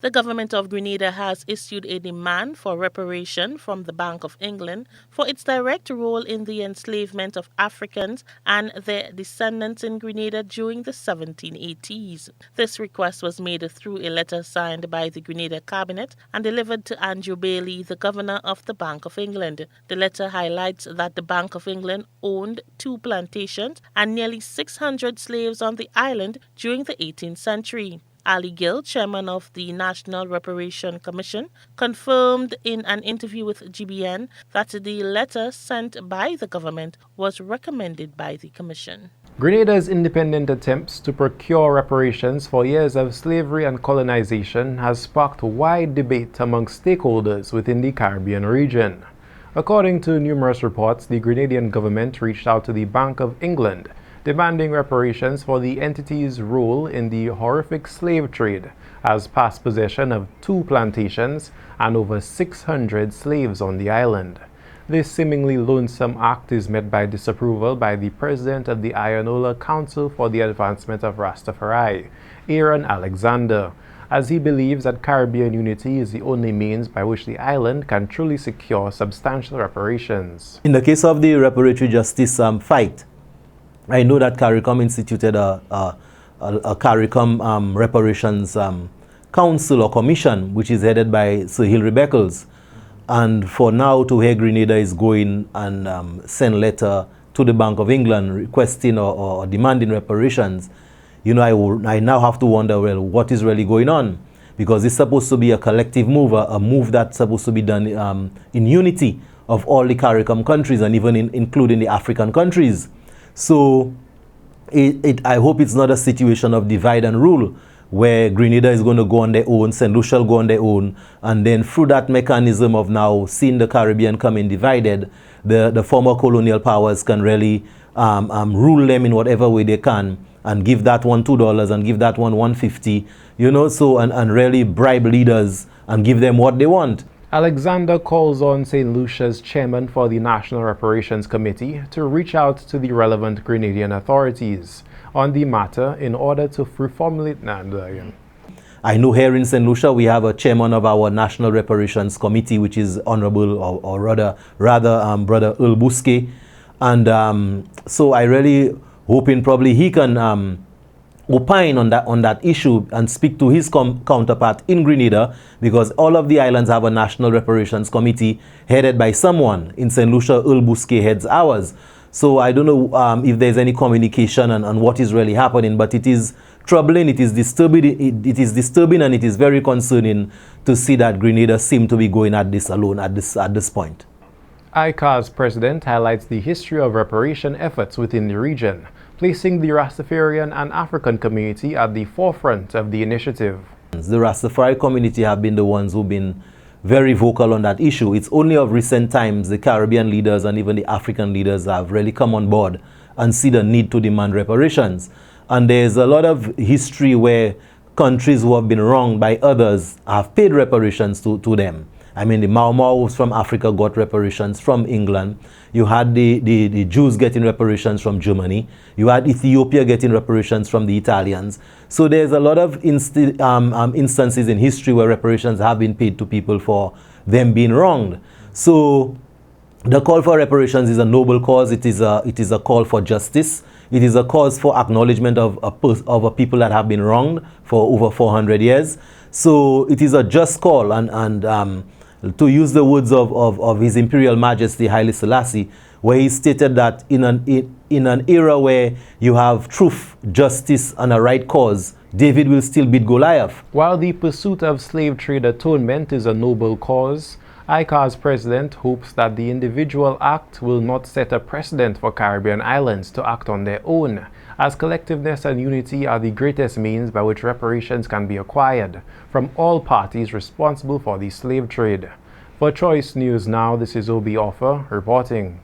The government of Grenada has issued a demand for reparation from the Bank of England for its direct role in the enslavement of Africans and their descendants in Grenada during the 1780s. This request was made through a letter signed by the Grenada Cabinet and delivered to Andrew Bailey, the governor of the Bank of England. The letter highlights that the Bank of England owned 2 plantations and nearly 600 slaves on the island during the 18th century. Ali Gill, chairman of the National Reparation Commission, confirmed in an interview with GBN that the letter sent by the government was recommended by the commission. Grenada's independent attempts to procure reparations for years of slavery and colonization has sparked wide debate among stakeholders within the Caribbean region. According to numerous reports, the Grenadian government reached out to the Bank of England demanding reparations for the entity's role in the horrific slave trade, as past possession of 2 plantations and over 600 slaves on the island. This seemingly lonesome act is met by disapproval by the president of the Iyanola Council for the Advancement of Rastafari, Aaron Alexander, as he believes that Caribbean unity is the only means by which the island can truly secure substantial reparations. In the case of the reparatory justice fight, I know that CARICOM instituted a CARICOM reparations council or commission, which is headed by Sir Hilary Beckles. And for now, to where Grenada is going and send a letter to the Bank of England requesting or demanding reparations, you know, I now have to wonder, well, what is really going on? Because it's supposed to be a collective move, a move that's supposed to be done in unity of all the CARICOM countries and even including the African countries. So I hope it's not a situation of divide and rule where Grenada is going to go on their own, St. Lucia will go on their own, and then through that mechanism of now seeing the Caribbean coming divided, the former colonial powers can really rule them in whatever way they can and give that one $2 and give that one $1.50, you know, so and really bribe leaders and give them what they want. Alexander calls on St. Lucia's chairman for the National Reparations Committee to reach out to the relevant Grenadian authorities on the matter in order to reformulate. I know here in St. Lucia we have a chairman of our National Reparations Committee, which is Honorable or rather Brother Earl Busquet, and so I really hoping probably he can opine on that issue and speak to his counterpart in Grenada, because all of the islands have a National Reparations Committee headed by someone. In St. Lucia, Earl Busquet heads ours. So I don't know if there's any communication and what is really happening, but it is troubling, it is disturbing, it is disturbing, and it is very concerning to see that Grenada seem to be going at this alone at this point. Icar's president highlights the history of reparation efforts within the region, placing the Rastafarian and African community at the forefront of the initiative. The Rastafari community have been the ones who've been very vocal on that issue. It's only of recent times the Caribbean leaders and even the African leaders have really come on board and see the need to demand reparations. And there's a lot of history where countries who have been wronged by others have paid reparations to them. I mean, the Mau Maus from Africa got reparations from England. You had the Jews getting reparations from Germany. You had Ethiopia getting reparations from the Italians. So there's a lot of instances in history where reparations have been paid to people for them being wronged. So the call for reparations is a noble cause. It is a call for justice. It is a cause for acknowledgement of a people that have been wronged for over 400 years. So it is a just call, and to use the words of His Imperial Majesty Haile Selassie, where he stated that in an era where you have truth, justice, and a right cause, David will still beat Goliath. While the pursuit of slave trade atonement is a noble cause, Icar's president hopes that the individual act will not set a precedent for Caribbean islands to act on their own, as collectiveness and unity are the greatest means by which reparations can be acquired from all parties responsible for the slave trade. For Choice News Now, this is Obi Offor reporting.